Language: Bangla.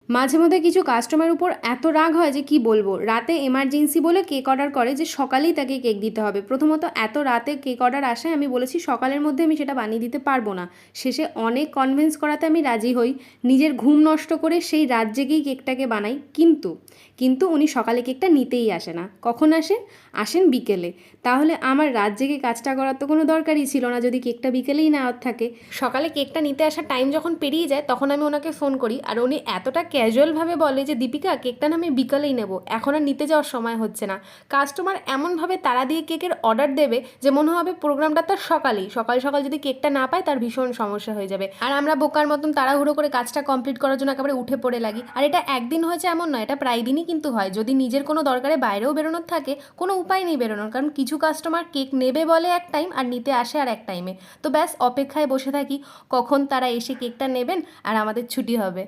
মাঝে মধ্যে কিছু কাস্টমার উপর এত রাগ হয় যে কি বলবো। রাতে এমার্জেন্সি বলে কেক অর্ডার করে যে সকালেই তাকে কেক দিতে হবে। প্রথমত এত রাতে কেক অর্ডার আসায় আমি বলেছি সকালের মধ্যে আমি সেটা বানিয়ে দিতে পারবো না। শেষে অনেক কনভিন্স করাতে আমি রাজি হই, নিজের ঘুম নষ্ট করে সেই রাত জেগেই কেকটাকে বানাই। কিন্তু উনি সকালে কেকটা নিতেই আসে না। কখন আসেন? আসেন বিকেলে। তাহলে আমার রাত জেগে কাজটা করার তো কোনো দরকারই ছিল না যদি কেকটা বিকেলেই নেওয়ার থাকে। সকালে কেকটা নিতে আসার টাইম যখন পেরিয়ে যায় তখন আমি ওনাকে ফোন করি, আর উনি এতটা ক্যাজুয়ালভাবে বলে যে দীপিকা, কেকটা না আমি বিকালেই নেব, এখন আর নিতে যাওয়ার সময় হচ্ছে না। কাস্টমার এমনভাবে তাড়া দিয়ে কেকের অর্ডার দেবে যে মনে হবে প্রোগ্রামটা তার সকাল সকাল যদি কেকটা না পায় তার ভীষণ সমস্যা হয়ে যাবে। আর আমরা বোকার মতন তাড়াহুড়ো করে কাজটা কমপ্লিট করার জন্য একেবারে উঠে পড়ে লাগি। আর এটা একদিন হয়েছে এমন নয়, এটা প্রায় দিনই কিন্তু হয়। যদি নিজের কোনো দরকারে বাইরেও বেরোনোর থাকে, কোনো উপায় নেই বেরোনোর, কারণ কিছু কাস্টমার কেক নেবে বলে এক টাইম আর নিতে আসে আর এক টাইমে। তো ব্যাস অপেক্ষায় বসে থাকি কখন তারা এসে কেকটা নেবেন আর আমাদের ছুটি হবে।